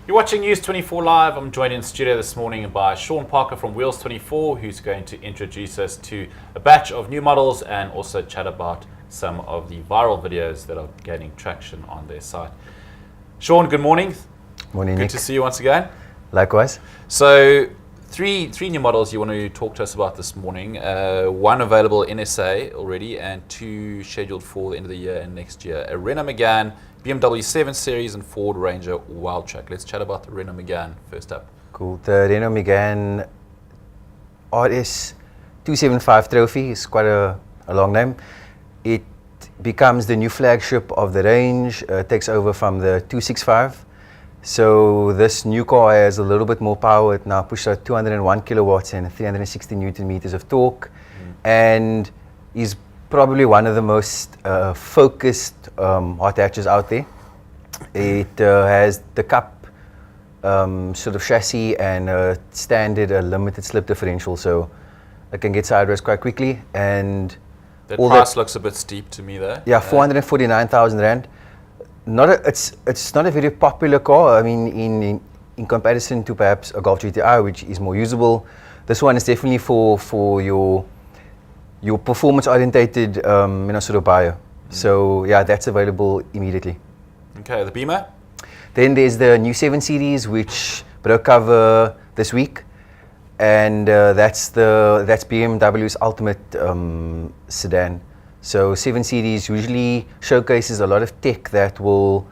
You're watching Wheels24 Live. I'm joined in studio this morning by Sean Parker from Wheels24, who's going to introduce us to a batch of new models and also chat about some of the viral videos that are gaining traction on their site. Sean, good morning. Morning, Good Nick. to see you once again. Likewise. So, three new models you want to talk to us about this morning. One available in SA already, and two scheduled for the end of the year and next year. A Renault Megane, BMW 7 Series, and Ford Ranger Wildtrak. Let's chat about the Renault Megane first up. Cool. The Renault Megane RS 275 Trophy is quite a long name. It becomes the new flagship of the range, takes over from the 265. So this new car has a little bit more power. It now pushes out 201 kilowatts and 360 Newton meters of torque, and is probably one of the most focused hot hatches out there. It has the cup sort of chassis and standard limited slip differential, so it can get sideways quite quickly. And that price looks a bit steep to me there. Yeah, 449,000 rand. It's not a very popular car. I mean, in comparison to perhaps a Golf GTI, which is more usable, this one is definitely for your performance-orientated sort of buyer. So yeah, that's available immediately. Okay, the Beamer? Then there's the new 7 Series, which broke cover this week, and that's BMW's ultimate sedan. So 7 Series usually showcases a lot of tech that will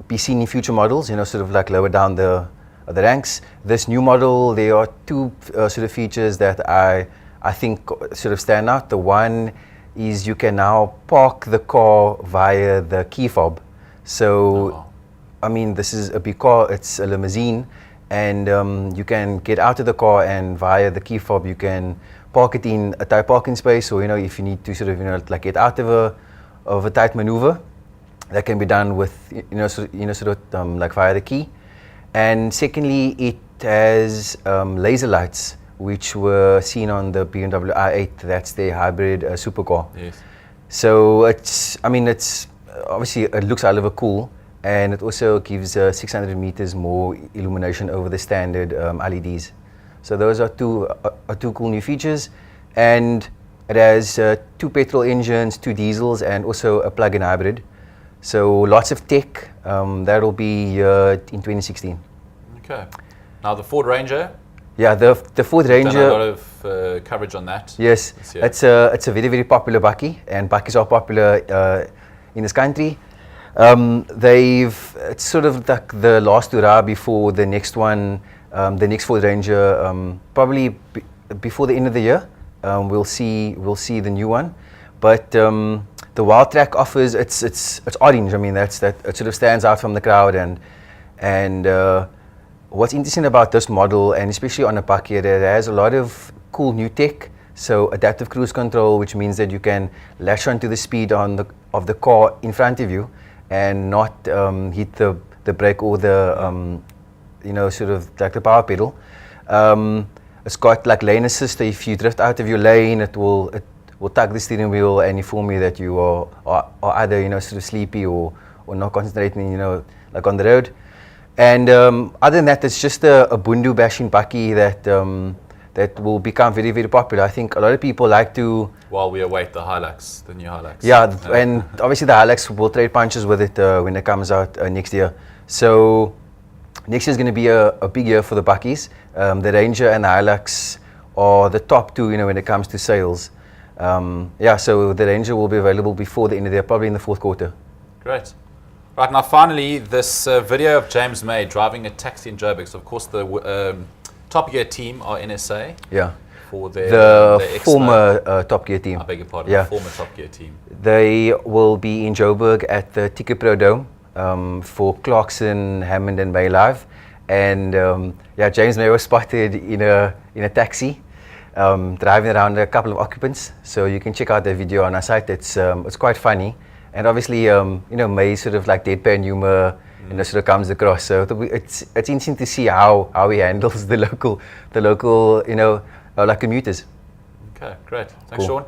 be seen in future models, sort of like lower down the ranks. This new model, there are two sort of features that I think sort of stand out. The one is you can now park the car via the key fob. So, I mean, this is a big car, it's a limousine, and you can get out of the car and via the key fob you can park it in a tight parking space, or if you need to sort of like get out of a tight maneuver, that can be done with like via the key. And secondly, it has laser lights, which were seen on the BMW i8. That's their hybrid supercar. Yes. So it's obviously it looks a hell of a cool, and it also gives 600 meters more illumination over the standard LEDs. So those are two cool new features, and it has 2 petrol engines, 2 diesels, and also a plug-in hybrid. So lots of tech. That'll be in 2016. Okay. Now the Ford Ranger. Yeah, the Ford Ranger. Done a lot of coverage on that. Yes, it's a very, very popular bakkie, and bakkies are popular in this country. It's sort of like the last hurrah before the next one, the next Ford Ranger. Probably before the end of the year, we'll see the new one. But the Wildtrak offers it's orange. I mean, that it sort of stands out from the crowd, and what's interesting about this model, and especially on a bakkie, it has a lot of cool new tech. So adaptive cruise control, which means that you can lash onto the speed of the car in front of you, and not hit the brake or the sort of like the power pedal. It's got like lane assist. If you drift out of your lane, it will tug the steering wheel and inform you that you are either sort of sleepy or not concentrating like on the road. And other than that, it's just a bundu bashing bakkie that will become very, very popular. I think a lot of people like to... While we await the Hilux, the new Hilux. Yeah, and obviously the Hilux will trade punches with it when it comes out next year. So next year is going to be a big year for the bakkies. The Ranger and the Hilux are the top two, when it comes to sales. So the Ranger will be available before the end of the year, probably in the 4th quarter. Great. Right, now finally, this video of James May driving a taxi in Joburg. So of course the Top Gear team are in SA. Yeah. For their the former Top Gear team. I beg your pardon, yeah. The former Top Gear team. They will be in Joburg at the Ticket Pro Dome for Clarkson, Hammond and May Live. And James May was spotted in a taxi driving around a couple of occupants. So you can check out the video on our site. It's quite funny. And obviously, May sort of like deadpan humor, sort of comes across. So it's interesting to see how he handles the local, like commuters. Okay, great. Thanks, cool. Sean.